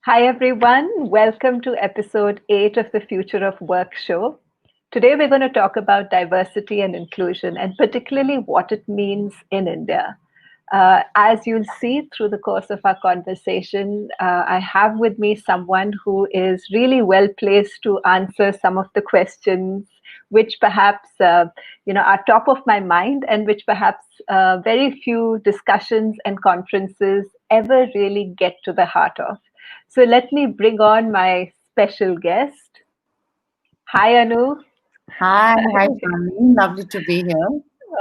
Hi, everyone. Welcome to episode 8 of the Future of Work show. Today, we're going to talk about diversity and inclusion, and particularly what it means in India. As you'll see through the course of our conversation, I have with me someone who is really well placed to answer some of the questions which perhaps are top of my mind, and which perhaps very few discussions and conferences ever really get to the heart of. So let me bring on my special guest. Hi, Anu. Hi, Shani. Lovely to be here.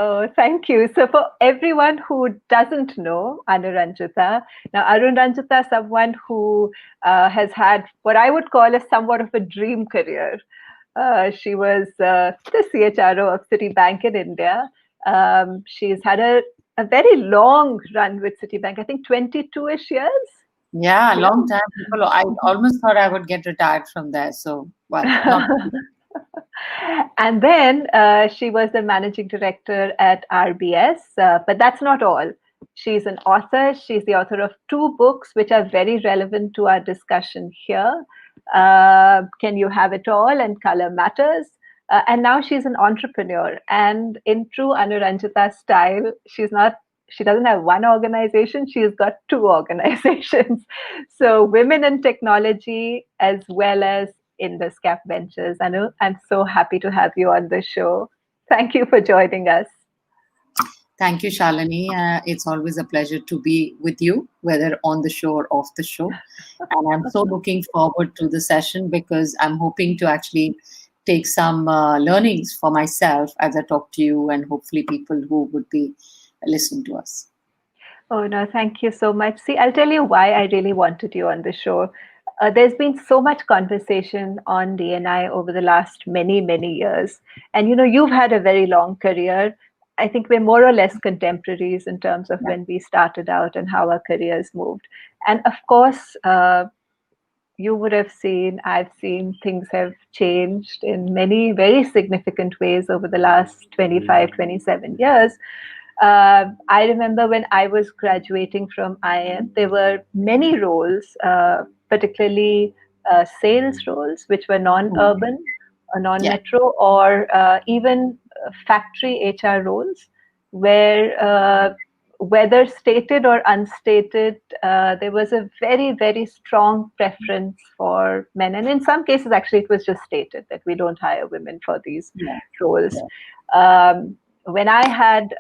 Oh, thank you. So, for everyone who doesn't know Anuranjita, now Anuranjita is someone who has had what I would call a somewhat of a dream career. She was the CHRO of Citibank in India. She's had a very long run with Citibank, I think 22-ish years. Yeah, a Yeah. long time. People, I almost thought I would get retired from there. So, well, not. And then she was the managing director at RBS, but that's not all. She's an author. She's the author of two books, which are very relevant to our discussion here. Can You Have It All and Color Matters. And now she's an entrepreneur. And in true Anuranjita style, she doesn't have one organization, she's got two organizations. So, Women in Technology, as well as Indus Cap Ventures. Anu, I'm so happy to have you on the show. Thank you for joining us. Thank you, Shalini. It's always a pleasure to be with you, whether on the show or off the show. And I'm so looking forward to the session because I'm hoping to actually take some learnings for myself as I talk to you and hopefully people who would be listening to us. Oh, no, thank you so much. See, I'll tell you why I really wanted you on the show. There's been so much conversation on DNI over the last many, many years. And, you've had a very long career. I think we're more or less contemporaries in terms of when we started out and how our careers moved. And of course, you would have seen, I've seen things have changed in many very significant ways over the last 25, 27 years. I remember when I was graduating from IIM, there were many roles, particularly sales roles, which were non-urban or Yeah. non-metro, or even factory HR roles, where whether stated or unstated, there was a very, very strong preference for men. And in some cases, actually, it was just stated that we don't hire women for these Yeah. roles. Yeah. When I had,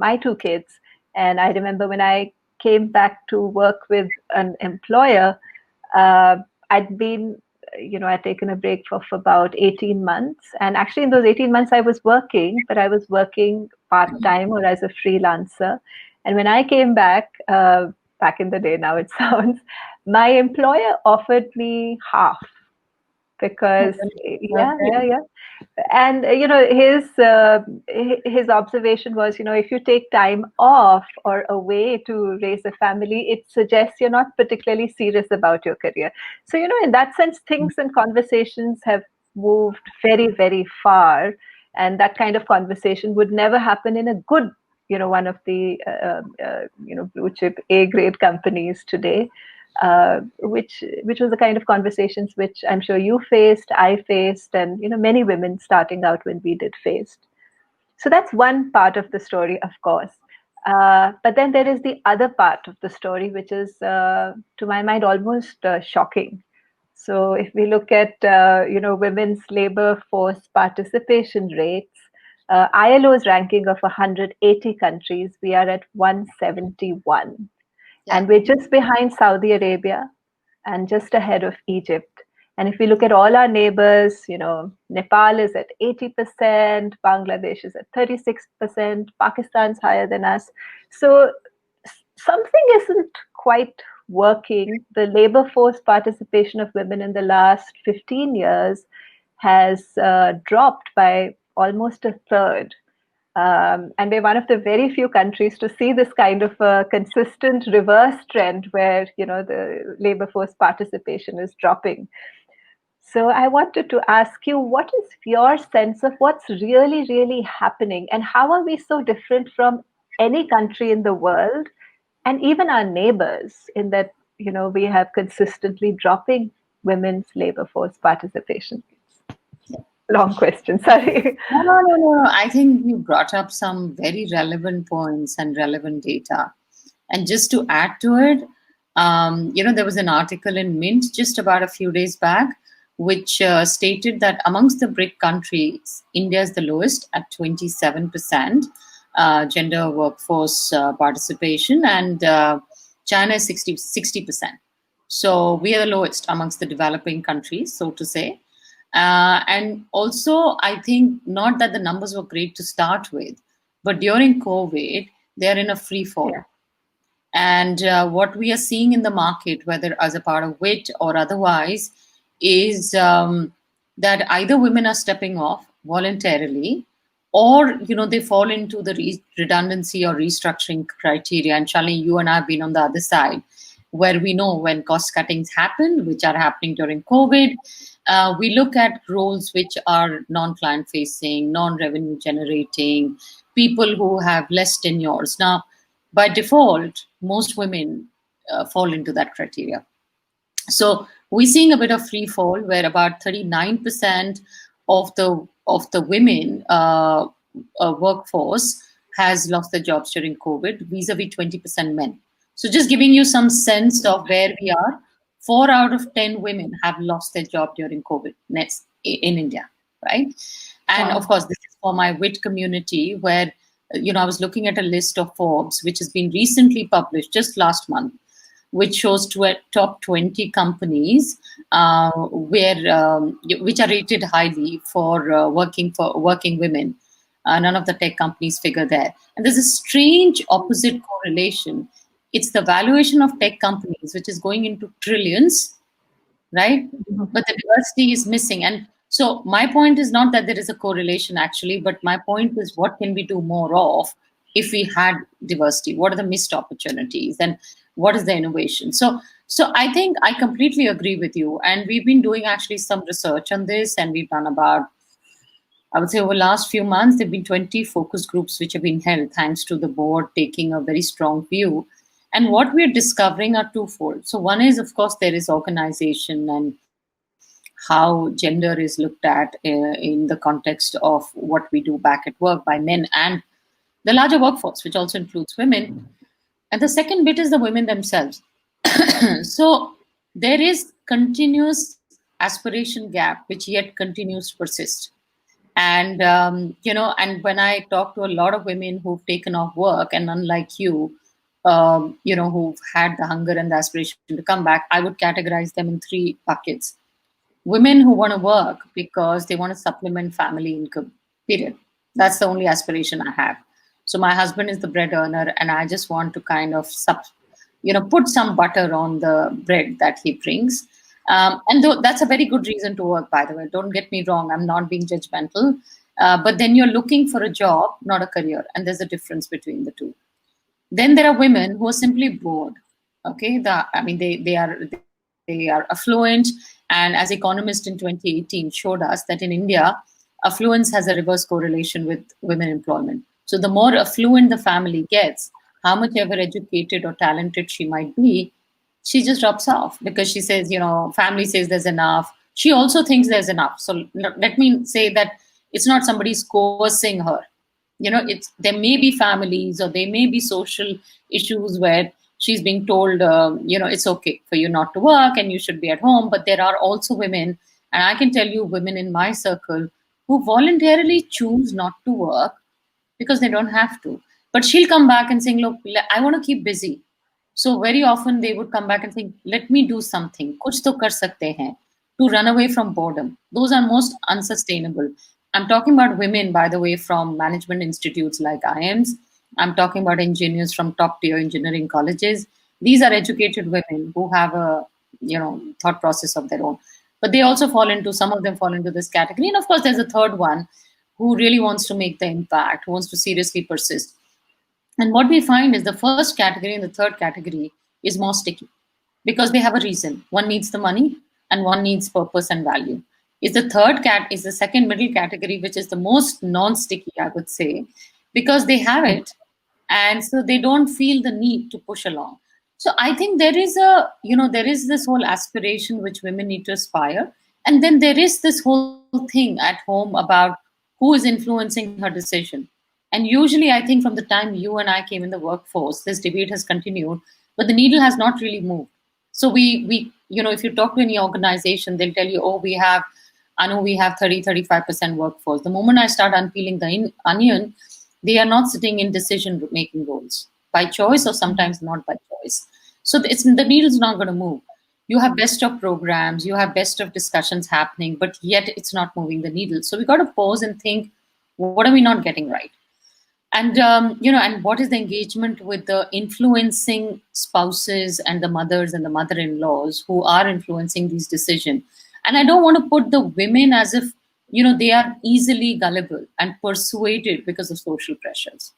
my two kids, and I remember when I came back to work with an employer, uh, I'd been, I'd taken a break for about 18 months. And actually, in those 18 months, I was working, but I was working part time or as a freelancer. And when I came back in the day, now it sounds, my employer offered me half because, Okay. yeah, and his observation was, if you take time off or away to raise a family, it suggests you're not particularly serious about your career. So, in that sense, things and conversations have moved very, very far, and that kind of conversation would never happen in a good, one of the blue chip A grade companies today, which was the kind of conversations which I'm sure you faced, I faced, and many women starting out when we did faced. So that's one part of the story, of course. But then there is the other part of the story, which is, to my mind, almost shocking. So if we look at women's labor force participation rates, ILO's ranking of 180 countries, we are at 171, Yeah. and we're just behind Saudi Arabia and just ahead of Egypt. And if we look at all our neighbors, Nepal is at 80%, Bangladesh is at 36%, Pakistan's higher than us. So something isn't quite working. The labor force participation of women in the last 15 years has dropped by almost a third. And we're one of the very few countries to see this kind of a consistent reverse trend where, the labor force participation is dropping. So I wanted to ask you, what is your sense of what's really, really happening, and how are we so different from any country in the world, and even our neighbors, in that we have consistently dropping women's labor force participation? Long question, sorry. No, no, no, no, no. I think you brought up some very relevant points and relevant data. And just to add to it, there was an article in Mint just about a few days back, which stated that amongst the BRIC countries, India is the lowest at 27% gender workforce participation, and China is 60%. So we are the lowest amongst the developing countries, so to say. And also, I think not that the numbers were great to start with, but during COVID, they're in a free fall. Yeah. And what we are seeing in the market, whether as a part of WIT or otherwise, is that either women are stepping off voluntarily, or they fall into the redundancy or restructuring criteria. And Shalini, you and I have been on the other side, where we know when cost cuttings happen, which are happening during COVID. We look at roles which are non-client facing, non-revenue generating, people who have less tenures. Now, by default, most women fall into that criteria. So we're seeing a bit of free fall, where about 39% of the women workforce has lost their jobs during COVID, vis-a-vis 20% men. So just giving you some sense of where we are, 4 out of 10 women have lost their job during COVID in India, right? And Wow. of course, this is for my WIT community, where I was looking at a list of Forbes, which has been recently published just last month, which shows top 20 companies which are rated highly for working women. None of the tech companies figure there, and there's a strange opposite correlation. It's the valuation of tech companies, which is going into trillions, right? Mhm. But the diversity is missing. And so my point is not that there is a correlation actually, but my point is, what can we do more of if we had diversity? What are the missed opportunities, and what is the innovation? So I think I completely agree with you. And we've been doing actually some research on this, and we've done about, I would say, over the last few months, there have been 20 focus groups which have been held, thanks to the board taking a very strong view. And what we're discovering are twofold. So one is, of course, there is organization and how gender is looked at in the context of what we do back at work by men and the larger workforce, which also includes women. And the second bit is the women themselves. So there is continuous aspiration gap, which yet continues to persist. And and when I talk to a lot of women who've taken off work, and unlike you, who've had the hunger and the aspiration to come back, I would categorize them in three buckets. Women who want to work because they want to supplement family income, period. That's the only aspiration I have. So my husband is the bread earner, and I just want to kind of put some butter on the bread that he brings. And that's a very good reason to work, by the way. Don't get me wrong, I'm not being judgmental. But then you're looking for a job, not a career. And there's a difference between the two. Then there are women who are simply bored. Okay, they are affluent, and as Economist in 2018 showed us that in India, affluence has a reverse correlation with women employment. So the more affluent the family gets, how much ever educated or talented she might be, she just drops off because she says, family says there's enough. She also thinks there's enough. So let me say that it's not somebody's coercing her. There may be families, or there may be social issues where she's being told, it's okay for you not to work and you should be at home. But there are also women, and I can tell you, women in my circle who voluntarily choose not to work because they don't have to. But she'll come back and saying, look, I want to keep busy. So very often they would come back and think, let me do something. Kuch to kar sakte hain, to run away from boredom. Those are most unsustainable. I'm talking about women, by the way, from management institutes like IIMs. I'm talking about engineers from top tier engineering colleges. These are educated women who have a thought process of their own. But they also some of them fall into this category. And of course, there's a third one who really wants to make the impact, who wants to seriously persist. And what we find is the first category and the third category is more sticky because they have a reason. One needs the money and one needs purpose and value. Is the second middle category, which is the most non-sticky, I would say, because they have it, and so they don't feel the need to push along. So I think there is a, there is this whole aspiration which women need to aspire. And then there is this whole thing at home about who is influencing her decision. And usually, I think from the time you and I came in the workforce, this debate has continued, but the needle has not really moved. So if you talk to any organization, they'll tell you, oh, I know we have 35% workforce. The moment I start unpeeling the onion, they are not sitting in decision making roles by choice or sometimes not by choice. So the needle's not going to move. You have best of programs, you have best of discussions happening, but yet it's not moving the needle. So we got to pause and think, what are we not getting right? And what is the engagement with the influencing spouses and the mothers and the mother-in-laws who are influencing these decisions? And I don't want to put the women as if they are easily gullible and persuaded because of social pressures.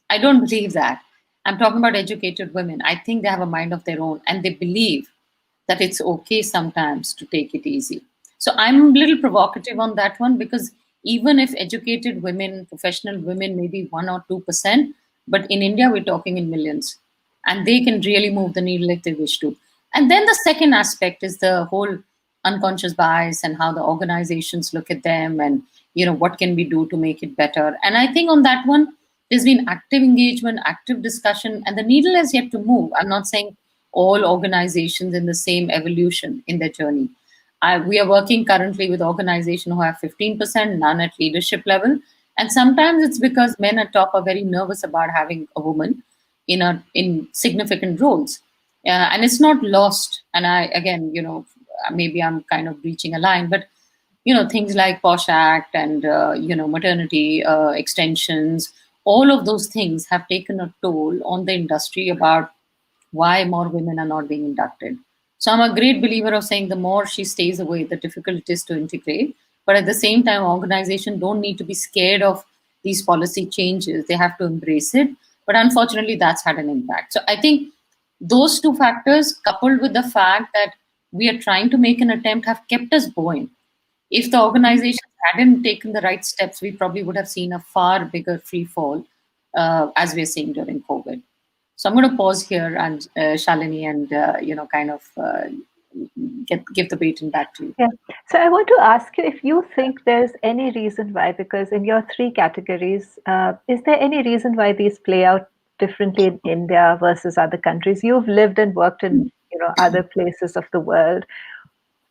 I don't believe that. I'm talking about educated women. I think they have a mind of their own and they believe that it's okay sometimes to take it easy. So I'm a little provocative on that one, because even if educated women, professional women, maybe 1 or 2%, but in India, we're talking in millions, and they can really move the needle if they wish to. And then the second aspect is the whole unconscious bias and how the organizations look at them, and what can we do to make it better. And I think on that one, there's been active engagement, active discussion, and the needle has yet to move. I'm not saying all organizations in the same evolution in their journey. We are working currently with organizations who have 15%, none at leadership level. And sometimes it's because men at top are very nervous about having a woman in significant roles. And it's not lost. And I, again, maybe I'm kind of breaching a line, but things like Posh Act and maternity extensions, all of those things have taken a toll on the industry about why more women are not being inducted. So I'm a great believer of saying the more she stays away, the difficult it is to integrate. But at the same time, organizations don't need to be scared of these policy changes. They have to embrace it. But unfortunately, that's had an impact. So I think those two factors, coupled with the fact that we are trying to make an attempt, have kept us going. If the organization hadn't taken the right steps, we probably would have seen a far bigger free fall, as we're seeing during COVID. So I'm going to pause here, and Shalini, and kind of give the baton back to you. Yeah. So I want to ask you if you think there's any reason why, because in your three categories, is there any reason why these play out differently in India versus other countries? You've lived and worked in other places of the world.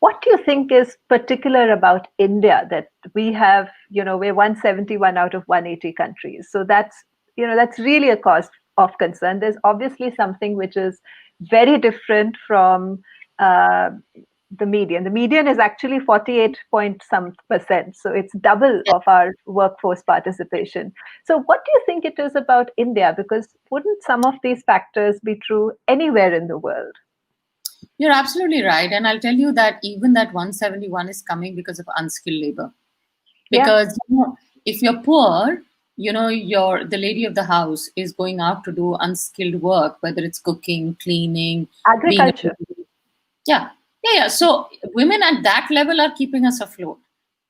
What do you think is particular about India that we have? We're 171 out of 180 countries, so that's really a cause of concern. There's obviously something which is very different from the median. The median is actually 48 point some percent, so it's double of our workforce participation. So what do you think it is about India? Because wouldn't some of these factors be true anywhere in the world? You're absolutely right. And I'll tell you that even that 171 is coming because of unskilled labor. Because if you're poor, the lady of the house is going out to do unskilled work, whether it's cooking, cleaning, agriculture. Yeah. So women at that level are keeping us afloat.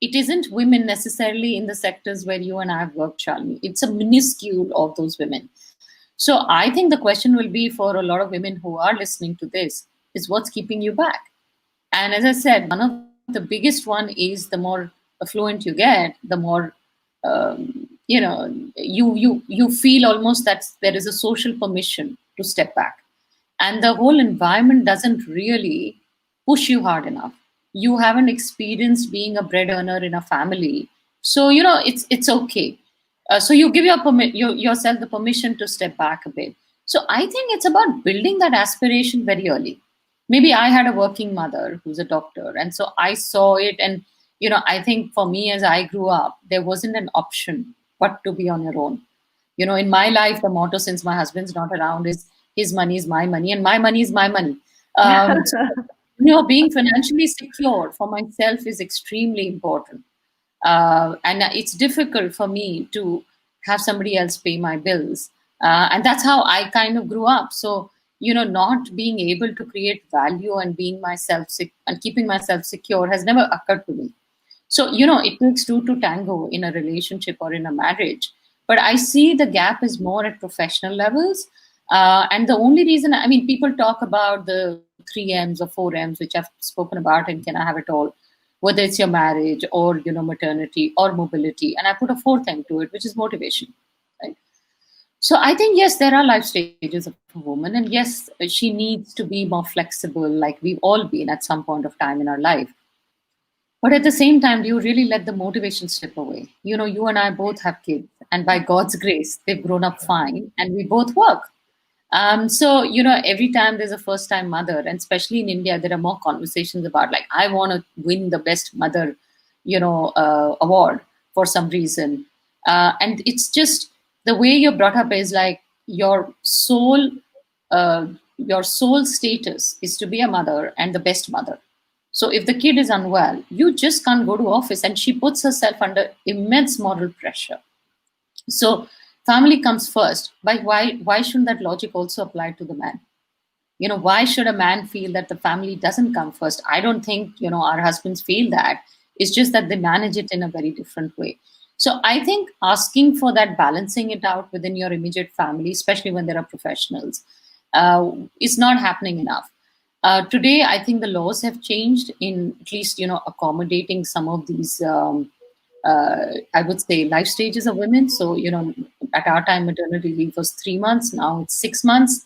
It isn't women necessarily in the sectors where you and I have worked, Shalini. It's a minuscule of those women. So I think the question will be for a lot of women who are listening to this is what's keeping you back? And as I said, one of the biggest one is the more affluent you get, the more you feel almost that there is a social permission to step back, and the whole environment doesn't really push you hard enough. You haven't experienced being a bread earner in a family, so it's okay. So you give yourself the permission to step back a bit. So I think it's about building that aspiration very early. Maybe I had a working mother who's a doctor, and so I saw it. And I think for me, as I grew up, there wasn't an option but to be on your own. In my life, the motto, since my husband's not around, is his money is my money and my money is my money. So, being financially secure for myself is extremely important. And it's difficult for me to have somebody else pay my bills. And that's how I kind of grew up. So, not being able to create value and being myself and keeping myself secure has never occurred to me. So, it takes two to tango in a relationship or in a marriage. But I see the gap is more at professional levels. And the only reason, I mean, people talk about the three M's or four M's, which I've spoken about, and can I have it all, whether it's your marriage or, maternity or mobility. And I put a fourth M to it, which is motivation. Right? So I think, yes, there are life stages of a woman, and yes, she needs to be more flexible, like we've all been at some point of time in our life. But at the same time, do you really let the motivation slip away? You and I both have kids, and by God's grace, they've grown up fine, and we both work. So, every time there's a first time mother, and especially in India, there are more conversations about, like, I want to win the best mother, award for some reason. And it's just the way you're brought up is like uh, your soul status is to be a mother and the best mother. So if the kid is unwell, you just can't go to office, and she puts herself under immense moral pressure. So family comes first. Why shouldn't that logic also apply to the man? Why should a man feel that the family doesn't come first? I don't think, our husbands feel that. It's just that they manage it in a very different way. So I think asking for that, balancing it out within your immediate family, especially when there are professionals, is not happening enough. Today, I think the laws have changed in at least, accommodating some of these, I would say, life stages of women. So, at our time, maternity leave was 3 months. Now it's 6 months.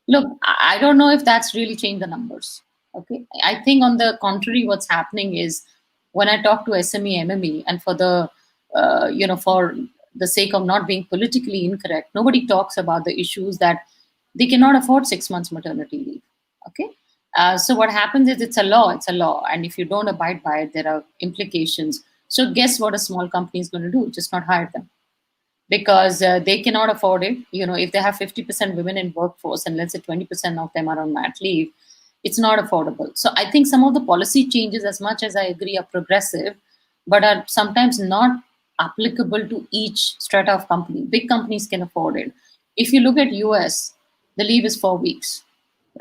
Look, I don't know if that's really changed the numbers. Okay. I think, on the contrary, what's happening is, when I talk to SME, MME, and for the sake of not being politically incorrect, nobody talks about the issues that they cannot afford 6 months maternity leave. Okay. So what happens is, it's a law. It's a law, and if you don't abide by it, there are implications. So guess what a small company is going to do? Just not hire them, because they cannot afford it. If they have 50% women in workforce, and let's say 20% of them are on mat leave, it's not affordable. So I think some of the policy changes, as much as I agree, are progressive, but are sometimes not applicable to each strata of company. Big companies can afford it. If you look at US, the leave is 4 weeks,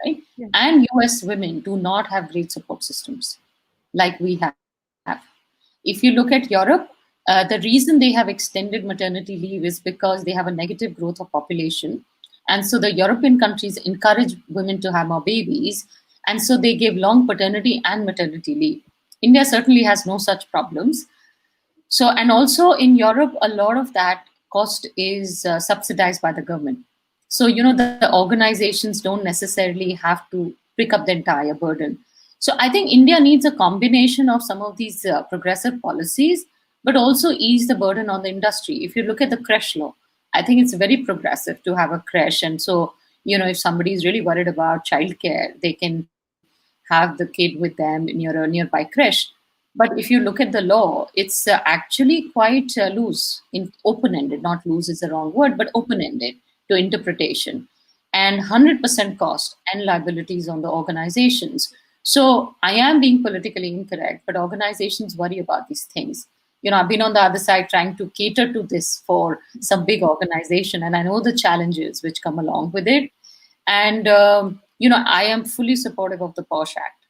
right? Yeah. And US women do not have great support systems like we have. If you look at Europe, the reason they have extended maternity leave is because they have a negative growth of population. And so the European countries encourage women to have more babies. And so they give long paternity and maternity leave. India certainly has no such problems. So, and also in Europe, a lot of that cost is subsidized by the government. So, the organizations don't necessarily have to pick up the entire burden. So, I think India needs a combination of some of these progressive policies, but also ease the burden on the industry. If you look at the creche law, I think it's very progressive to have a creche. And so, if somebody is really worried about childcare, they can have the kid with them near a nearby creche. But if you look at the law, it's actually quite loose, in open-ended. Not loose is the wrong word, but open-ended to interpretation, and 100% cost and liabilities on the organizations. So I am being politically incorrect, but organizations worry about these things. I've been on the other side trying to cater to this for some big organization, and I know the challenges which come along with it. And I am fully supportive of the Posh Act.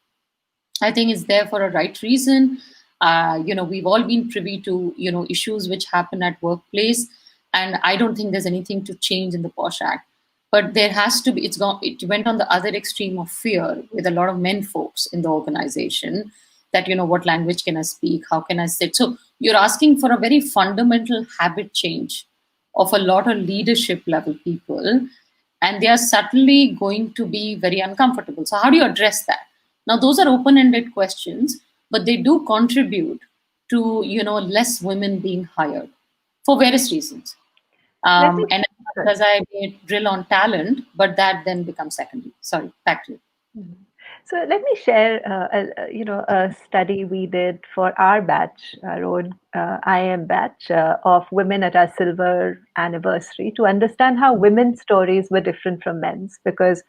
I think it's there for a right reason. We've all been privy to, issues which happen at workplace, and I don't think there's anything to change in the Posh Act. But there has to be. It went on the other extreme of fear with a lot of men folks in the organization. That, what language can I speak? How can I sit? So you're asking for a very fundamental habit change of a lot of leadership level people, and they are certainly going to be very uncomfortable. So how do you address that? Now, those are open-ended questions, but they do contribute to, less women being hired for various reasons. Let me And Sorry. as I may drill on talent, but that then becomes secondary. Sorry, back to you. Mhm. So let me share, a study we did for our batch, our own IM batch of women at our silver anniversary, to understand how women's stories were different from men's. Because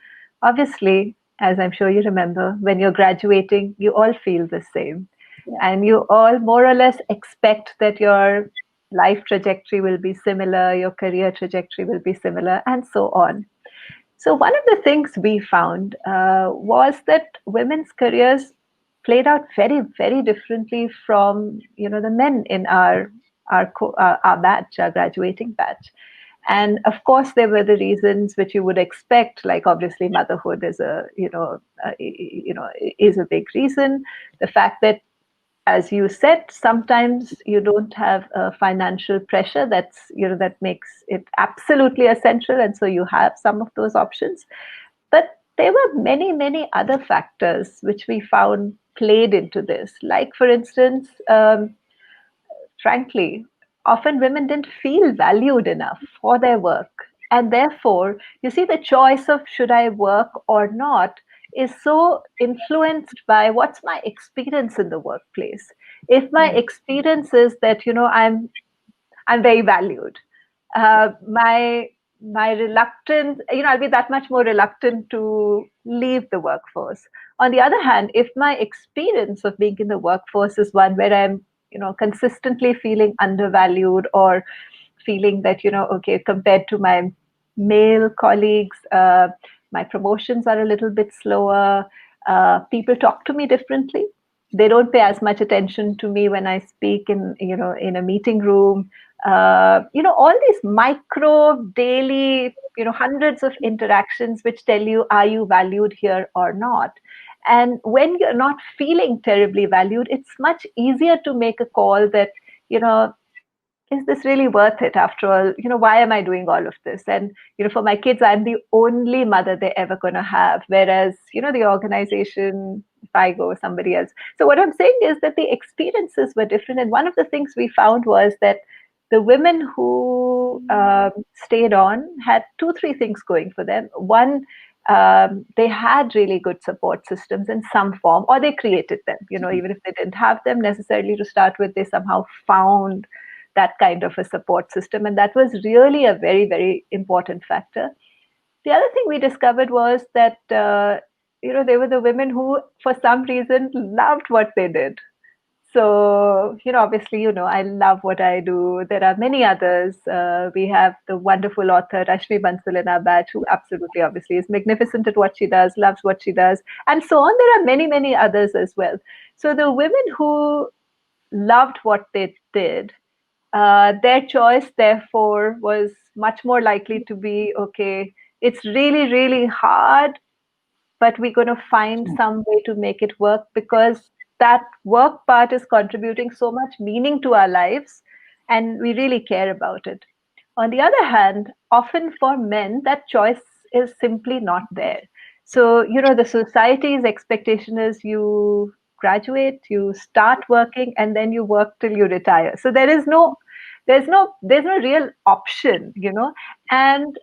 obviously, as I'm sure you remember, when you're graduating, you all feel the same, Yeah. and you all more or less expect that your life trajectory will be similar, your career trajectory will be similar, and so on. So one of the things we found was that women's careers played out very, very differently from the men in our batch, our graduating batch. And of course, there were the reasons which you would expect, like obviously motherhood is is a big reason. The fact that, as you said, sometimes you don't have a financial pressure that makes it absolutely essential, and so you have some of those options. But there were many, many other factors which we found played into this. Like, for instance, frankly, often women didn't feel valued enough for their work. And therefore, you see, the choice of should I work or not is so influenced by what's my experience in the workplace. If my Yeah. experience is that, I'm very valued. My reluctance, I'll be that much more reluctant to leave the workforce. On the other hand, if my experience of being in the workforce is one where I'm, consistently feeling undervalued, or feeling that, okay, compared to my male colleagues, my promotions are a little bit slower. People talk to me differently. They don't pay as much attention to me when I speak in a meeting room. All these micro daily, hundreds of interactions which tell you, are you valued here or not? And when you're not feeling terribly valued, it's much easier to make a call that, you know is this really worth it? After all, why am I doing all of this? And for my kids, I'm the only mother they're ever going to have, whereas the organization, if I go, somebody else. So what I'm saying is that the experiences were different, and one of the things we found was that the women who stayed on had two, three things going for them. One, they had really good support systems in some form, or they created them. Even if they didn't have them necessarily to start with, they somehow found that kind of a support system. And that was really a very, very important factor. The other thing we discovered was that, they were the women who, for some reason, loved what they did. So, obviously, I love what I do. There are many others. We have the wonderful author Rashmi Bansal in our batch, who absolutely, obviously, is magnificent at what she does, loves what she does, and so on. There are many, many others as well. So the women who loved what they did, their choice, therefore, was much more likely to be, okay, it's really, really hard, but we're going to find some way to make it work, because that work part is contributing so much meaning to our lives, and we really care about it. On the other hand, often for men, that choice is simply not there. So, the society's expectation is you graduate, you start working, and then you work till you retire. So there's no real option, and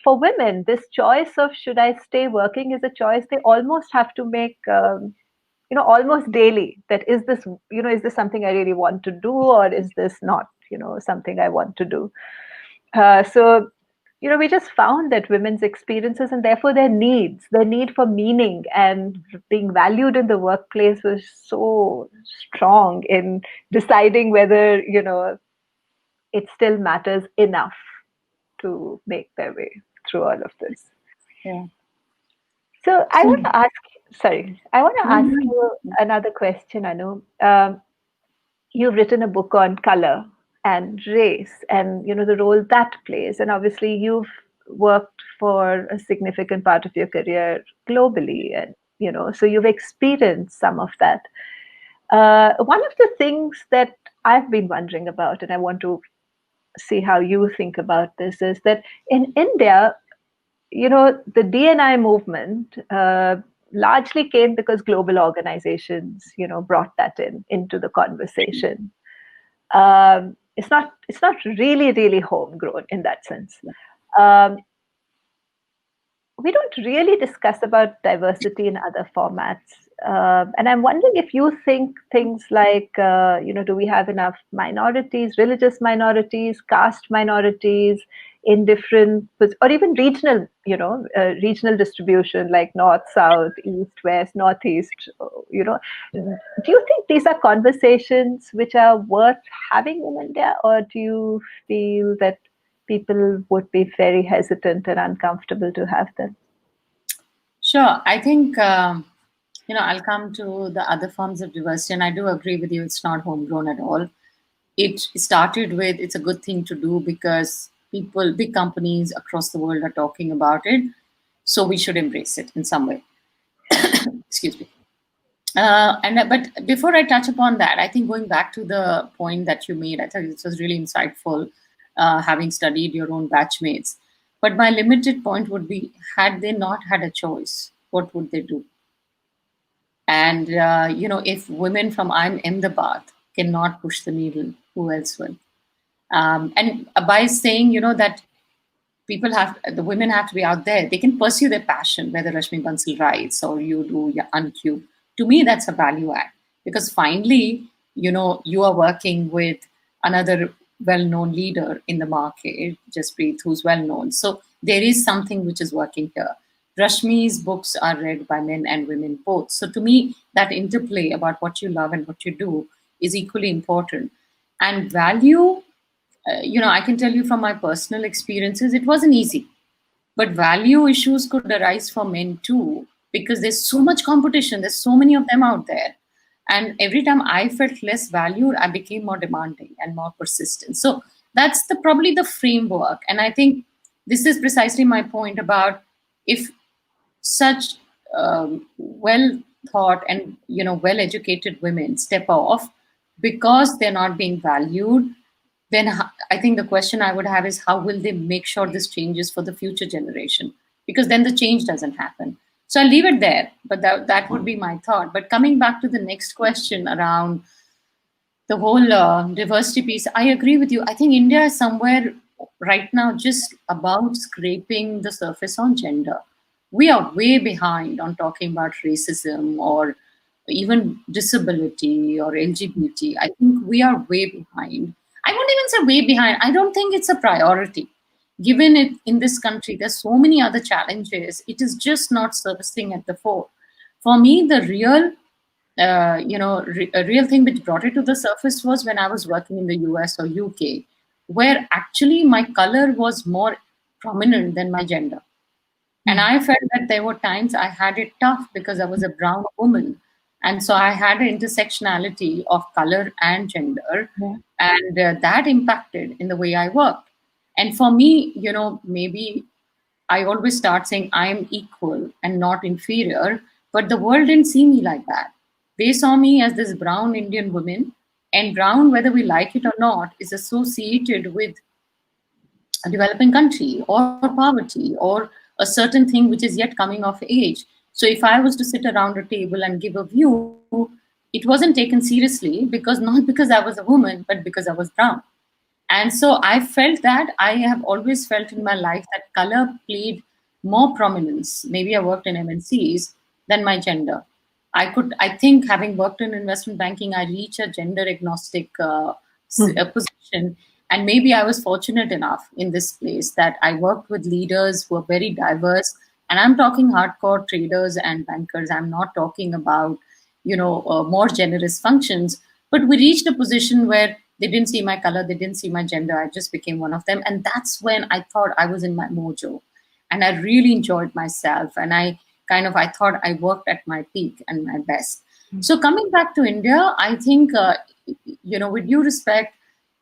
for women, this choice of should I stay working is a choice they almost have to make, almost daily. That is this something I really want to do, or is this not, something I want to do? So, we just found that women's experiences, and therefore their need for meaning and being valued in the workplace, was so strong in deciding whether, it still matters enough to make their way through all of this. Yeah. So I So, want to ask mhm. you another question, Anu. You've written a book on color and race, and the role that plays, and obviously you've worked for a significant part of your career globally, and so you've experienced some of that. One of the things that I've been wondering about, and I want to see how you think about this, is that in India, the DNI movement largely came because global organizations, brought that into the conversation. It's not really, really homegrown in that sense. Um, we don't really discuss about diversity in other formats. And I'm wondering if you think things like, do we have enough minorities, religious minorities, caste minorities in different, or even regional, regional distribution, like north, south, east, west, northeast, do you think these are conversations which are worth having in India, or do you feel that people would be very hesitant and uncomfortable to have them? Sure. I think, I'll come to the other forms of diversity, and I do agree with you, it's not homegrown at all. It started with it's a good thing to do because people, big companies across the world are talking about it. So we should embrace it in some way. Excuse me. But before I touch upon that, I think going back to the point that you made, I thought this was really insightful, having studied your own batchmates. But my limited point would be, had they not had a choice, what would they do? And if women from I'm Ahmedabad cannot push the needle, who else will? And by saying, that the women have to be out there, they can pursue their passion, whether Rashmi Bansal writes or you do your Uncube. To me, that's a value add, because finally, you are working with another well-known leader in the market, Jaspreet, who's well-known. So there is something which is working here. Rashmi's books are read by men and women both. So to me, that interplay about what you love and what you do is equally important. And value, I can tell you from my personal experiences, it wasn't easy. But value issues could arise for men too, because there's so much competition, there's so many of them out there. And every time I felt less valued, I became more demanding and more persistent. So that's probably the framework. And I think this is precisely my point about, if such well thought and well educated women step off because they're not being valued, then I think the question I would have is, how will they make sure this changes for the future generation? Because then the change doesn't happen. So I'll leave it there, but that would be my thought. But coming back to the next question around the whole diversity piece, I agree with you. I think India is somewhere right now just about scraping the surface on gender. We are way behind on talking about racism or even disability or LGBT. I think we are way behind. I won't even say way behind. I don't think it's a priority. Given it in this country, there's so many other challenges. It is just not surfacing at the fore. For me, the real a real thing which brought it to the surface was when I was working in the US or UK, where actually my color was more prominent than my gender. And I felt that there were times I had it tough because I was a brown woman. And so I had an intersectionality of color and gender, and that impacted in the way I worked. And for me, maybe I always start saying I'm equal and not inferior, but the world didn't see me like that. They saw me as this brown Indian woman, and brown, whether we like it or not, is associated with a developing country or poverty or a certain thing which is yet coming of age. So if I was to sit around a table and give a view, it wasn't taken seriously, because not because I was a woman, but because I was brown. And so I felt that I have always felt in my life that color played more prominence. Maybe I worked in MNCs than my gender. I think, having worked in investment banking, I reach a gender agnostic position. And maybe I was fortunate enough in this place that I worked with leaders who are very diverse. And I'm talking hardcore traders and bankers. I'm not talking about, more generous functions. But we reached a position where they didn't see my color, they didn't see my gender. I just became one of them. And that's when I thought I was in my mojo. And I really enjoyed myself. And I thought I worked at my peak and my best. So coming back to India, I think, with due respect,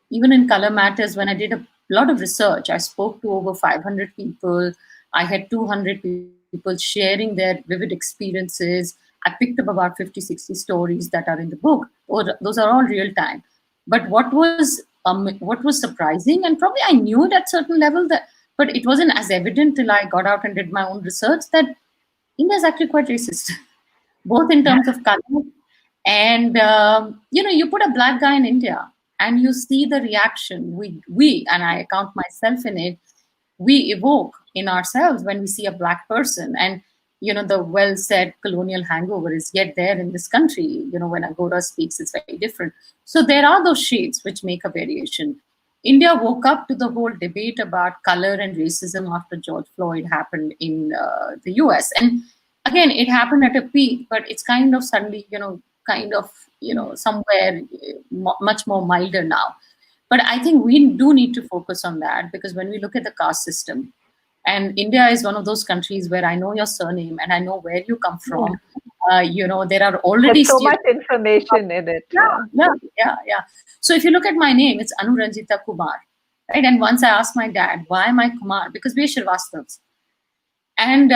even in color matters, when I did a lot of research, I spoke to over 500 people. I had 200 people sharing their vivid experiences. I picked up about 50, 60 stories that are in the book. Those are all real time. But what was surprising, and probably I knew it at certain level, but it wasn't as evident till I got out and did my own research, that India is actually quite racist, both in terms of color and you put a black guy in India and you see the reaction we and I count myself in it, we evoke in ourselves when we see a black person. And the well said colonial hangover is yet there in this country. When Agora speaks, it's very different. So there are those shades which make a variation. India woke up to the whole debate about color and racism after George Floyd happened in the US. And again, it happened at a peak, but it's kind of suddenly, somewhere much more milder now. But I think we do need to focus on that, because when we look at the caste system, and India is one of those countries where I know your surname and I know where you come from. There are already There's so much information in it. Yeah. So if you look at my name, it's Anuranjita Kumar, right? And once I asked my dad, why am I Kumar? Because we're Srivastavs. And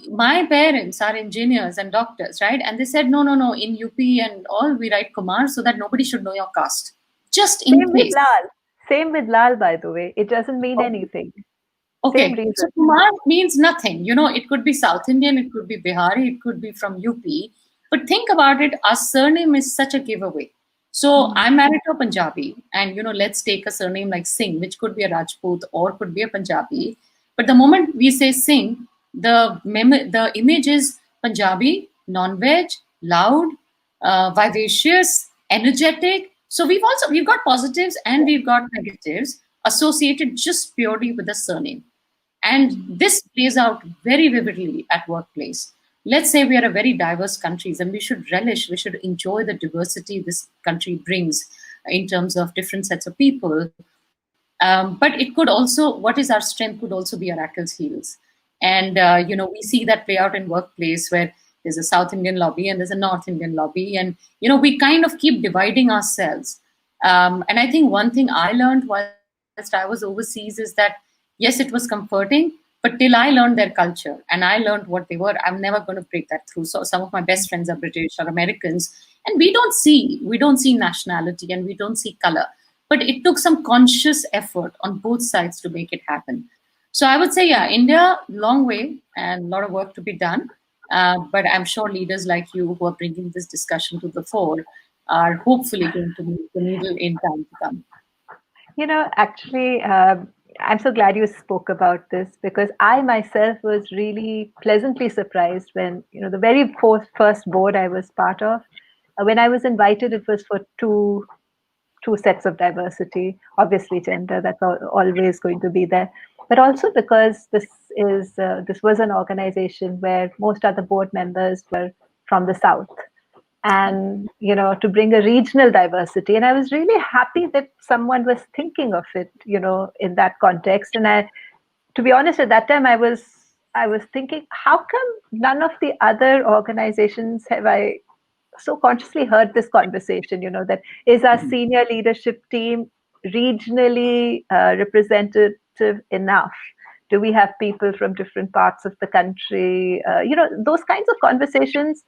my parents are engineers and doctors, right? And they said, no, no, no, in UP and all, we write Kumar so that nobody should know your caste, just in Same with case. Lal. Same with Lal, by the way. It doesn't mean anything. Same Okay, so reason. Kumar means nothing. You know, it could be South Indian, it could be Bihari, it could be from UP. But think about it, our surname is such a giveaway. So Mm. I'm married to a Punjabi, and let's take a surname like Singh, which could be a Rajput or could be a Punjabi. But the moment we say Singh, the image is Punjabi, non-veg, loud, vivacious, energetic. So we've got positives and we've got negatives associated just purely with the surname. And this plays out very vividly at workplace. Let's say we are a very diverse country and we should relish, we should enjoy the diversity this country brings in terms of different sets of people. But it could also, what is our strength could also be our Achilles heels. And, we see that play out in workplace where there's a South Indian lobby and there's a North Indian lobby. And, we kind of keep dividing ourselves. And I think one thing I learned whilst I was overseas is that, yes, it was comforting, but till I learned their culture and I learned what they were, I'm never going to break that through. So some of my best friends are British or Americans, and we don't see nationality and we don't see color. But it took some conscious effort on both sides to make it happen. So I would say, yeah, India, long way and a lot of work to be done. But I'm sure leaders like you who are bringing this discussion to the fore are hopefully going to move the needle in time to come. Actually, I'm so glad you spoke about this because I myself was really pleasantly surprised when, the very first board I was part of, when I was invited, it was for two sets of diversity. Obviously, gender, that's always going to be there. But also because this was an organization where most other board members were from the South and to bring a regional diversity, and I was really happy that someone was thinking of it in that context. And I, to be honest, at that time I was thinking, how come none of the other organizations have I so consciously heard this conversation, that is our senior leadership team regionally representative enough? Do we have people from different parts of the country? Those kinds of conversations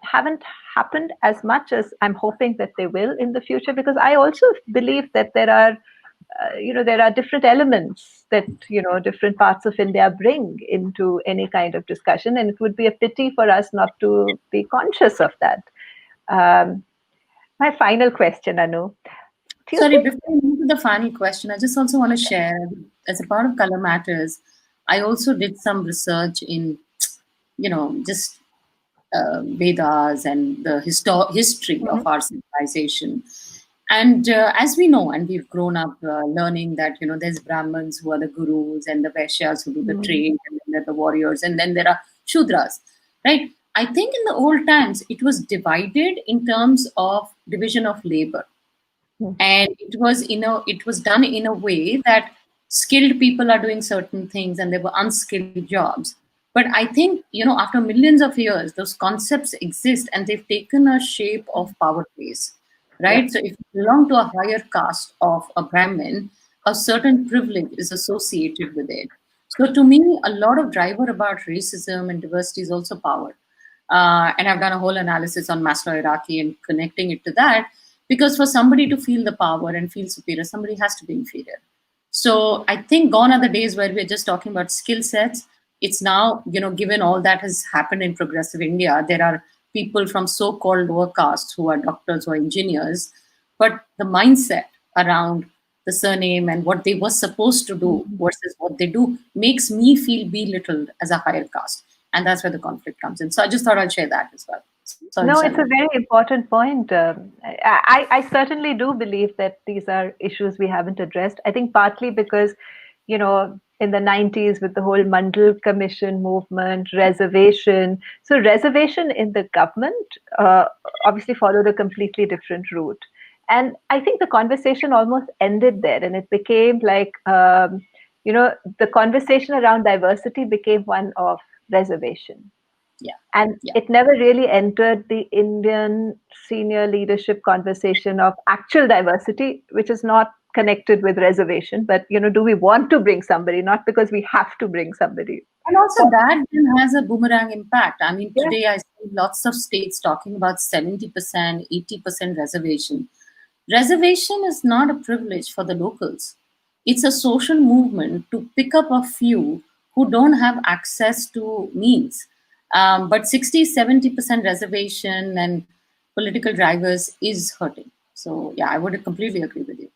haven't happened as much as I'm hoping that they will in the future, because I also believe that there are different elements that different parts of India bring into any kind of discussion, and it would be a pity for us not to be conscious of that. Um, my final question, Anu, do you Sorry, think? before I move to the final question, I just also want to share, as a part of Color Matters, I also did some research in, just Vedas and the history of Mhm, our civilization. And as we know, and we've grown up learning that, there's Brahmins who are the gurus and the Vaishyas who do the mhm, trade, and then there are the warriors, and then there are Shudras, right? I think in the old times, it was divided in terms of division of labor, mhm, and it was done in a way that skilled people are doing certain things and there were unskilled jobs. But I think, after millions of years, those concepts exist and they've taken a shape of power plays, yeah. right? So if you belong to a higher caste of a Brahmin, a certain privilege is associated with it. So to me, a lot of driver about racism and diversity is also power. And I've done a whole analysis on Maslow hierarchy and connecting it to that, because for somebody to feel the power and feel superior, somebody has to be inferior. So I think gone are the days where we're just talking about skill sets. It's now, given all that has happened in progressive India, there are people from so-called lower castes who are doctors or engineers, but the mindset around the surname and what they were supposed to do Mhm. versus what they do makes me feel belittled as a higher caste. And that's where the conflict comes in. So I just thought I'd share that as well. Sorry, No, Shalini. it's a very important point. I certainly do believe that these are issues we haven't addressed. I think partly because, in the 90s with the whole Mandal Commission movement, reservation. So, reservation in the government obviously followed a completely different route. And I think the conversation almost ended there, and it became like, the conversation around diversity became one of reservation, Yeah, and yeah. it never really entered the Indian senior leadership conversation of actual diversity, which is not connected with reservation, but do we want to bring somebody, not because we have to bring somebody. And also that then has a boomerang impact. I mean, Yeah. today I see lots of states talking about 70%, 80% reservation. Reservation is not a privilege for the locals. It's a social movement to pick up a few who don't have access to means. But 60, 70% reservation and political drivers is hurting. So, yeah, I would completely agree with you.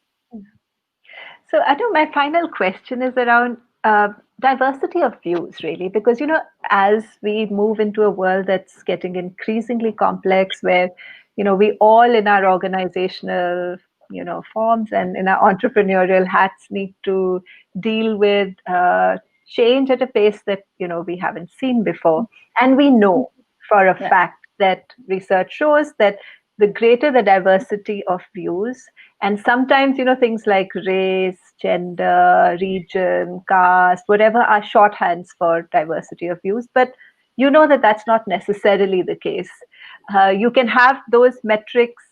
So, Anu, my final question is around diversity of views, really, because, as we move into a world that's getting increasingly complex, where, we all in our organizational, forms and in our entrepreneurial hats need to deal with change at a pace that, we haven't seen before. And we know for a Yeah. fact that research shows that the greater the diversity of views, and sometimes, things like race, gender, region, caste, whatever are shorthands for diversity of views. But that that's not necessarily the case. You can have those metrics,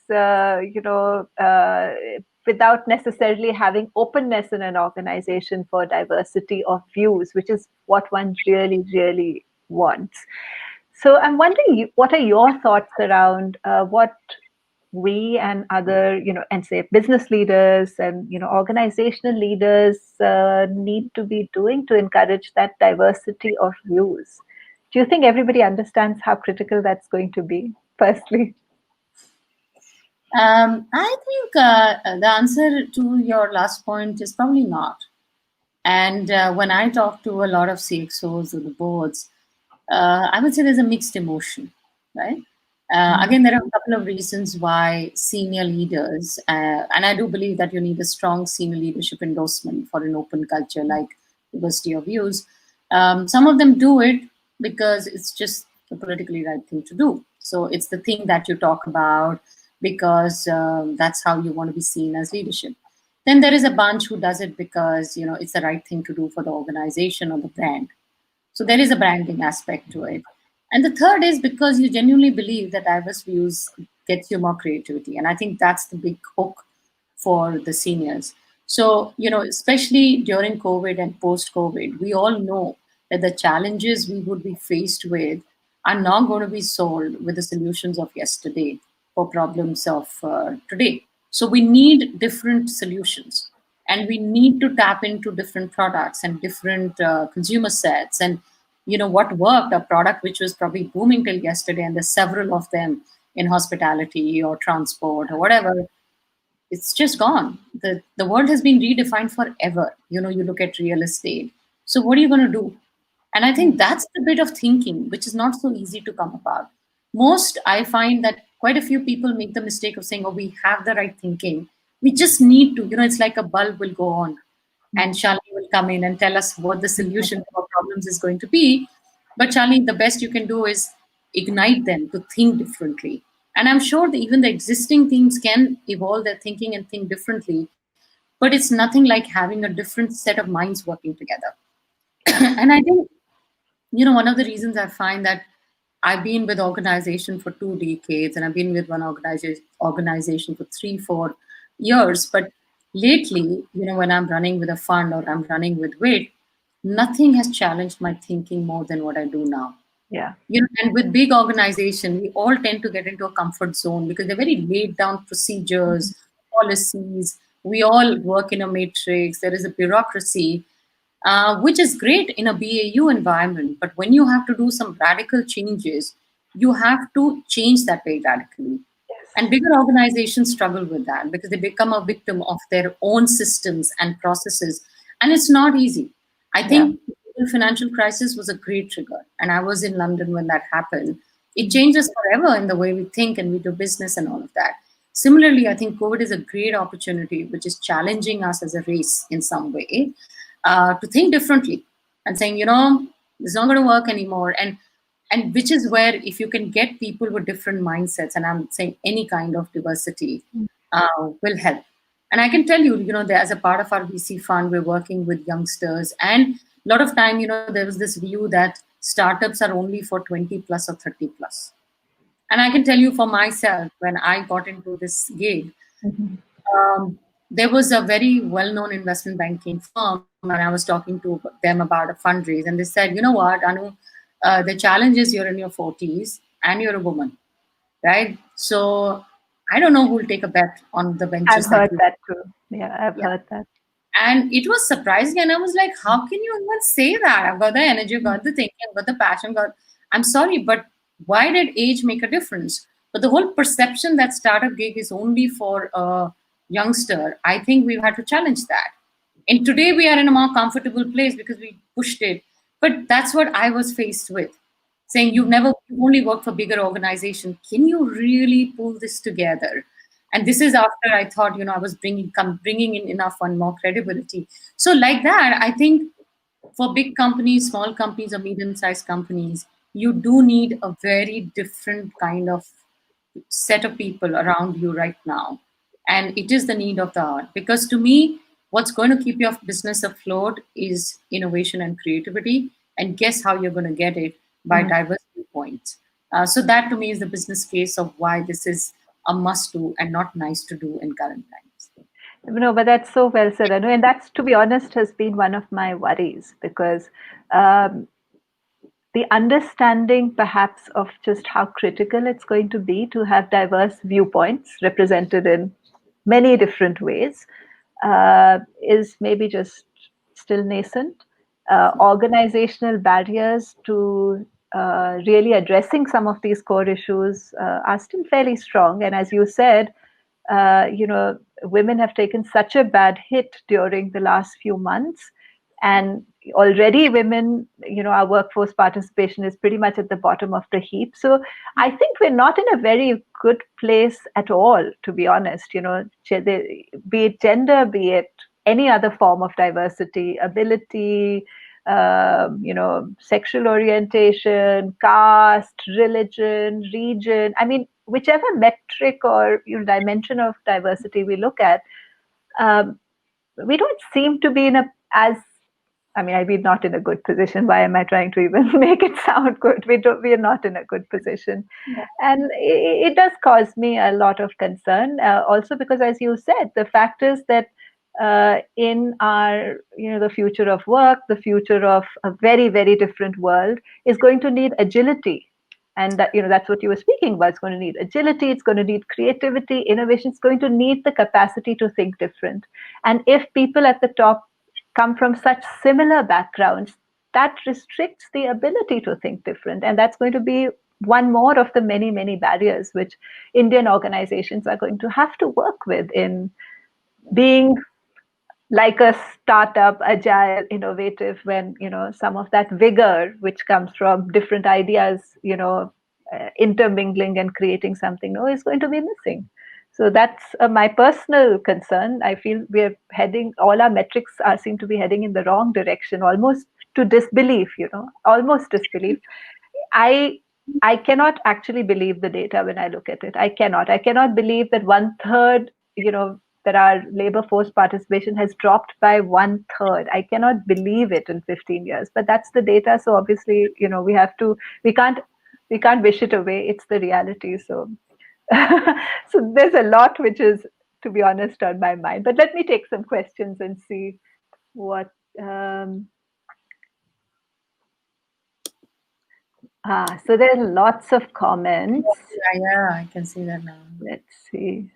without necessarily having openness in an organization for diversity of views, which is what one really, really wants. So I'm wondering, what are your thoughts around what we and other, and say business leaders and, organizational leaders need to be doing to encourage that diversity of views? Do you think everybody understands how critical that's going to be, firstly? I think the answer to your last point is probably not. And when I talk to a lot of CXOs or the boards, I would say there's a mixed emotion, right? Again, there are a couple of reasons why senior leaders, and I do believe that you need a strong senior leadership endorsement for an open culture like diversity of views. Some of them do it because it's just the politically right thing to do. So it's the thing that you talk about because that's how you want to be seen as leadership. Then there is a bunch who does it because it's the right thing to do for the organization or the brand. So there is a branding aspect to it. And the third is because you genuinely believe that diverse views gets you more creativity. And I think that's the big hook for the seniors. So, especially during COVID and post COVID, we all know that the challenges we would be faced with are not going to be solved with the solutions of yesterday for problems of today. So we need different solutions and we need to tap into different products and different consumer sets. And what worked, a product which was probably booming till yesterday, and there's several of them in hospitality or transport or whatever, it's just gone. The world has been redefined forever. You look at real estate. So what are you going to do? And I think that's the bit of thinking which is not so easy to come about. Most I find that quite a few people make the mistake of saying, "Oh, we have the right thinking. We just need to." It's like a bulb will go on, and Shalini will come in and tell us what the solution to our problems is going to be. But Shalini, the best you can do is ignite them to think differently. And I'm sure that even the existing teams can evolve their thinking and think differently, but it's nothing like having a different set of minds working together. And I think, one of the reasons I find that I've been with organization for 2 decades and I've been with one organization for 3, 4 years. But lately, when I'm running with a fund or I'm running with WIT, nothing has challenged my thinking more than what I do now. Yeah. And with big organization, we all tend to get into a comfort zone because they're very laid down procedures, policies. We all work in a matrix. There is a bureaucracy, which is great in a BAU environment. But when you have to do some radical changes, you have to change that very radically. And bigger organizations struggle with that because they become a victim of their own systems and processes. And it's not easy. I Yeah. think the financial crisis was a great trigger. And I was in London when that happened. It changes forever in the way we think and we do business and all of that. Similarly, I think COVID is a great opportunity, which is challenging us as a race in some way to think differently and saying, it's not going to work anymore. And which is where if you can get people with different mindsets, and I'm saying any kind of diversity will help. And I can tell you, that as a part of our VC fund, we're working with youngsters. And a lot of time, there was this view that startups are only for 20 plus or 30 plus. And I can tell you for myself, when I got into this gig, there was a very well-known investment banking firm, and I was talking to them about a fundraise, and they said, you know what, Anu, the challenge is you're in your 40s and you're a woman, right? So I don't know who'll take a bet on the I've ventures that heard you. that too. Yeah, I've Yeah. heard that. And it was surprising, and I was like, how can you even say that? I've got the energy, I've got the thinking, I've got the passion, got I'm sorry, but why did age make a difference? But the whole perception that startup gig is only for a youngster, I think we've had to challenge that. And today we are in a more comfortable place because we pushed it. But that's what I was faced with, saying you've only worked for bigger organization. Can you really pull this together? And this is after I thought, I was bringing in enough and more credibility. So like that, I think for big companies, small companies, or medium-sized companies, you do need a very different kind of set of people around you right now. And it is the need of the hour. Because to me, what's going to keep your business afloat is innovation and creativity. And guess how you're going to get it? By Mm. diverse viewpoints. So that to me is the business case of why this is a must do and not nice to do in current times. No, but that's so well said, Anu. And that's, to be honest, has been one of my worries because um, the understanding perhaps of just how critical it's going to be to have diverse viewpoints represented in many different ways is maybe just still nascent. Organizational barriers to really addressing some of these core issues are still fairly strong. And as you said, women have taken such a bad hit during the last few months. And already women, our workforce participation is pretty much at the bottom of the heap. So I think we're not in a very good place at all, to be honest. Be it gender, be it any other form of diversity, ability, sexual orientation, caste, religion, region. I mean, whichever metric or dimension of diversity we look at, um, we don't seem to be in a as I mean, we're not in a good position. Why am I trying to even make it sound good? We are not in a good position, and it does cause me a lot of concern. Also, because as you said, the fact is that in our the future of work, the future of a very very different world is going to need agility, and that that's what you were speaking about. It's going to need agility. It's going to need creativity, innovation. It's going to need the capacity to think different. And if people at the top come from such similar backgrounds, that restricts the ability to think different. And that's going to be one more of the many, many barriers which Indian organizations are going to have to work with in being like a startup, agile, innovative, when some of that vigor which comes from different ideas, intermingling and creating something new is going to be missing. So that's my personal concern. I feel we're heading, all our metrics are seem to be heading in the wrong direction, almost to disbelief, almost disbelief. I I cannot actually believe the data when I look at it. I cannot believe that one third, that our labor force participation has dropped by one third. I cannot believe it in 15 years, but that's the data. So obviously, we can't wish it away. It's the reality. So, so there's a lot which is, to be honest, on my mind. But let me take some questions and see what. Um, so there are lots of comments. Yeah, I can see that now. Let's see.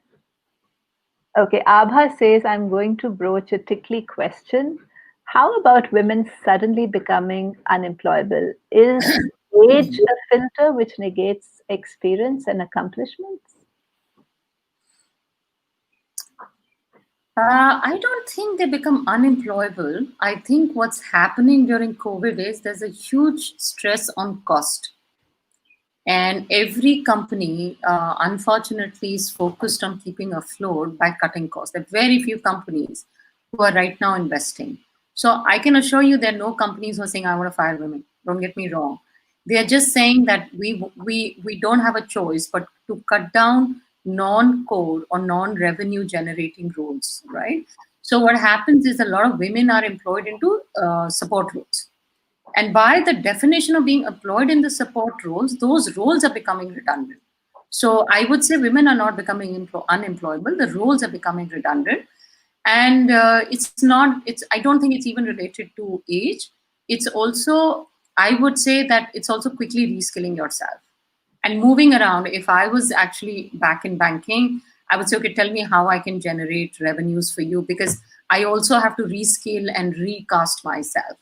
Okay, Abha says, I'm going to broach a tickly question. How about women suddenly becoming unemployable? Is age a filter which negates experience and accomplishments? I don't think they become unemployable. I think what's happening during COVID is there's a huge stress on cost. And every company, unfortunately, is focused on keeping afloat by cutting costs. There are very few companies who are right now investing. So I can assure you there are no companies who are saying, I want to fire women. Don't get me wrong. They are just saying that we don't have a choice but to cut down non-core or non-revenue generating roles, right? So what happens is a lot of women are employed into support roles, and by the definition of being employed in the support roles, those roles are becoming redundant. So I would say women are not becoming unemployable, the roles are becoming redundant. And it's I don't think it's even related to age. It's also, I would say that it's also quickly reskilling yourself and moving around. If I was actually back in banking, I would say, okay, tell me how I can generate revenues for you, because I also have to reskill and recast myself.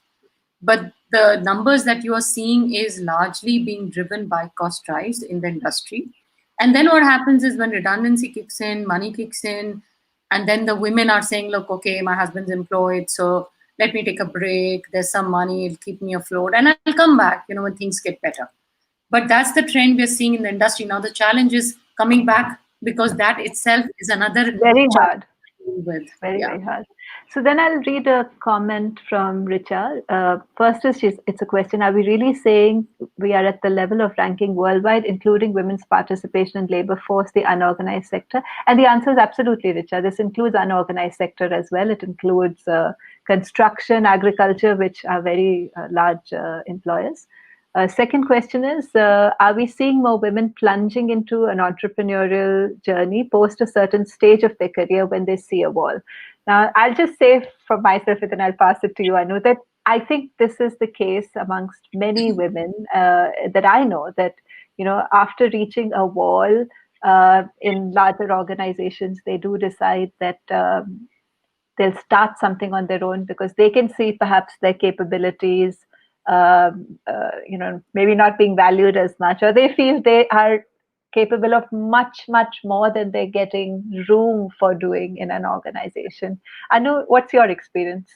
But the numbers that you are seeing is largely being driven by cost drives in the industry. And then what happens is when redundancy kicks in, money kicks in, and then the women are saying, look, okay, my husband's employed, so let me take a break. There's some money, it'll keep me afloat, and I'll come back, when things get better. But that's the trend we're seeing in the industry. Now the challenge is coming back, because that itself is another Very challenge hard. to deal with. Very, Yeah. very hard. So then I'll read a comment from Richa. First is it's a question: are we really saying we are at the level of ranking worldwide, including women's participation in labor force, the unorganized sector? And the answer is absolutely, Richa. This includes unorganized sector as well. It includes construction, agriculture, which are very large employers. Second question is, are we seeing more women plunging into an entrepreneurial journey post a certain stage of their career when they see a wall? Now, I'll just say for myself, and then I'll pass it to you. I know that I think this is the case amongst many women that I know, that, after reaching a wall in larger organizations, they do decide that they'll start something on their own because they can see perhaps their capabilities, maybe not being valued as much, or they feel they are capable of much, much more than they're getting room for doing in an organization. I know, what's your experience?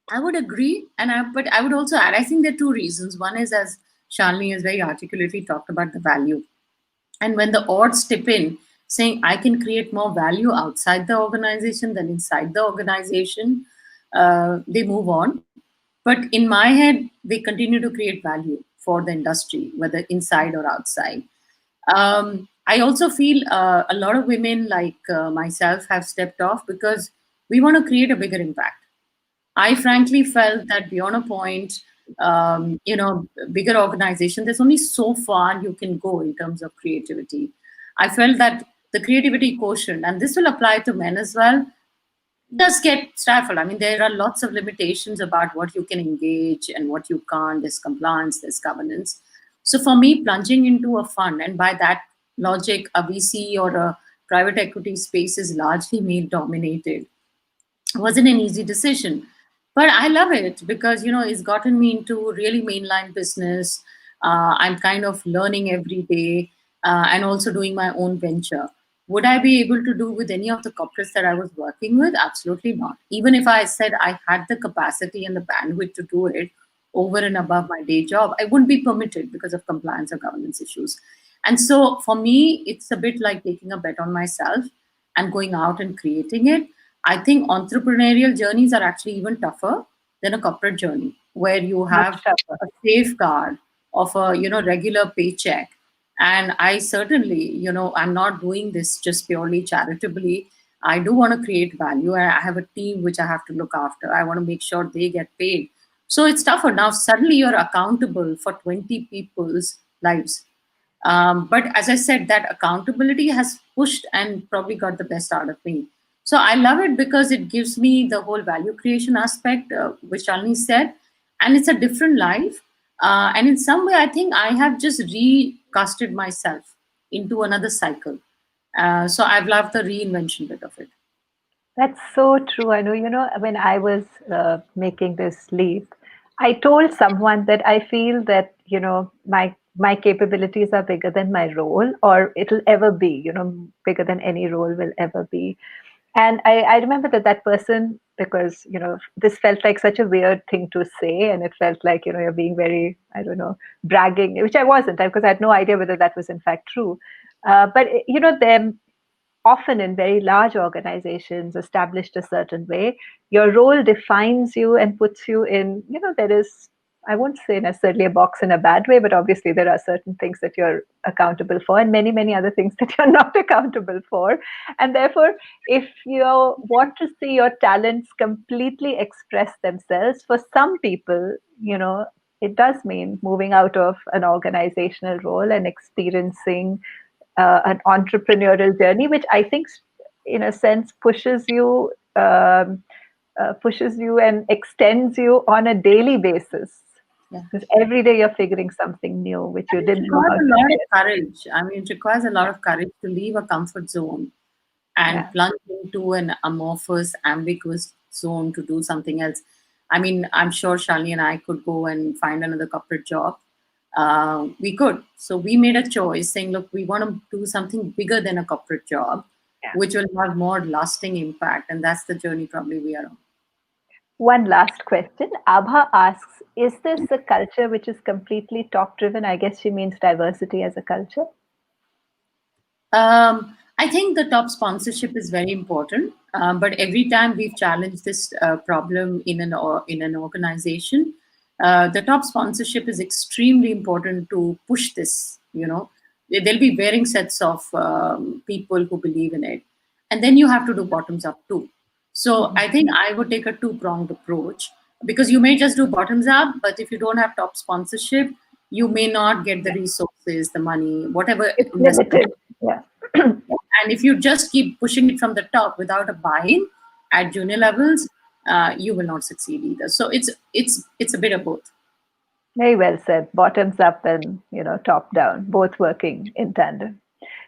I would agree, but I would also add. I think there are two reasons. One is, as Shalini has very articulately talked about, the value, and when the odds tip in, saying I can create more value outside the organization than inside the organization, they move on. But in my head, they continue to create value for the industry, whether inside or outside. I also feel a lot of women like myself have stepped off because we want to create a bigger impact. I frankly felt that beyond a point, bigger organization, there's only so far you can go in terms of creativity. I felt that the creativity quotient, and this will apply to men as well, does get stifled. I mean, there are lots of limitations about what you can engage and what you can't. There's compliance, there's governance. So for me, plunging into a fund, and by that logic, a VC or a private equity space is largely male dominated, wasn't an easy decision. But I love it because, it's gotten me into really mainline business. I'm kind of learning every day, and also doing my own venture. Would I be able to do with any of the corporates that I was working with? Absolutely not. Even if I said I had the capacity and the bandwidth to do it over and above my day job, I wouldn't be permitted because of compliance or governance issues. And so for me, it's a bit like taking a bet on myself and going out and creating it. I think entrepreneurial journeys are actually even tougher than a corporate journey, where you Much have tougher. a safeguard of a regular paycheck. And I certainly, I'm not doing this just purely charitably. I do want to create value. I have a team which I have to look after. I want to make sure they get paid. So it's tougher. Now suddenly you're accountable for 20 people's lives. But as I said, that accountability has pushed and probably got the best out of me. So I love it because it gives me the whole value creation aspect, which Shalini said, and it's a different life. And in some way, I think I have just recasted myself into another cycle. So I've loved the reinvention bit of it. That's so true. I know, when I was making this leap, I told someone that I feel that, my capabilities are bigger than my role, or it'll ever be, bigger than any role will ever be. And I remember that person, because, this felt like such a weird thing to say. And it felt like, you're being very, I don't know, bragging, which I wasn't, because I had no idea whether that was in fact true. But, them often in very large organizations established a certain way, your role defines you and puts you in, there is, I won't say necessarily a box in a bad way, but obviously there are certain things that you're accountable for and many, many other things that you're not accountable for. And therefore, if you want to see your talents completely express themselves, for some people, it does mean moving out of an organizational role and experiencing an entrepreneurial journey, which I think in a sense, pushes you and extends you on a daily basis. Yeah. Because every day you're figuring something new which you And it didn't know requires how a to lot do of it. courage. I mean, it requires a lot of courage to leave a comfort zone and Yeah. plunge into an amorphous, ambiguous zone to do something else. I mean, I'm sure Shalini and I could go and find another corporate job. We could. So we made a choice saying, look, we want to do something bigger than a corporate job, Yeah. which will have more lasting impact. And that's the journey probably we are on. One last question. Abha asks, is this a culture which is completely top driven? I guess she means diversity as a culture. I think the top sponsorship is very important, but every time we've challenged this problem in an organization, the top sponsorship is extremely important to push this. You know, there'll be varying sets of people who believe in it, and then you have to do bottoms up too. So Mhm. I think I would take a two pronged approach because you may just do bottoms up, but if you don't have top sponsorship, you may not get the Yeah. resources, the money, whatever It's investment. limited. Yeah. And if you just keep pushing it from the top without a buy-in at junior levels, you will not succeed either. So it's a bit of both. Very well said. Bottoms up and top down, both working in tandem.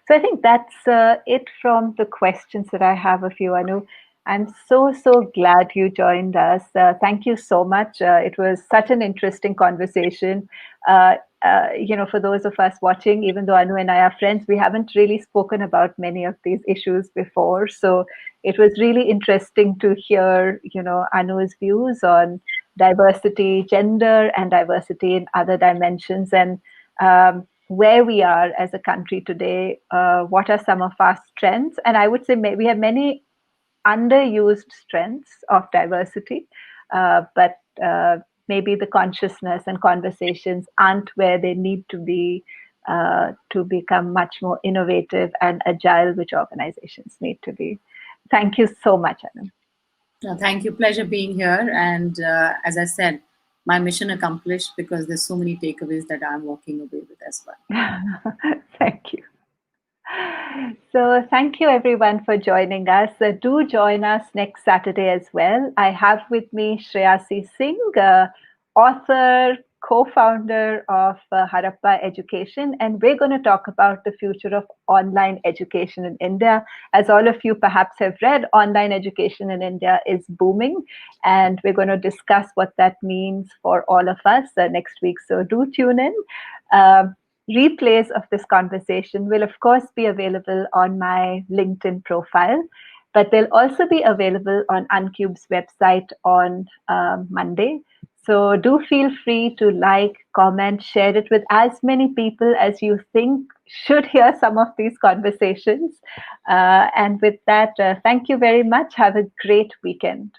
So I think that's it from the questions that I have of you, Anu. I'm so glad you joined us. Thank you so much. It was such an interesting conversation. For those of us watching, even though Anu and I are friends, we haven't really spoken about many of these issues before. So it was really interesting to hear, Anu's views on diversity, gender, and diversity in other dimensions, and where we are as a country today. What are some of our strengths? And I would say we have many underused strengths of diversity, but maybe the consciousness and conversations aren't where they need to be to become much more innovative and agile, which organizations need to be. Thank you so much, Anu. No, thank you. Pleasure being here. And as I said, my mission accomplished because there's so many takeaways that I'm walking away with as well. Thank you. So, thank you everyone for joining us. Do join us next Saturday as well. I have with me Shreyasi Singh, author, co founder of Harappa Education, and we're going to talk about the future of online education in India. As all of you perhaps have read, online education in India is booming, and we're going to discuss what that means for all of us next week. So, do tune in. Replays of this conversation will, of course, be available on my LinkedIn profile, but they'll also be available on Uncube's website on Monday. So do feel free to like, comment, share it with as many people as you think should hear some of these conversations. And with that, thank you very much. Have a great weekend.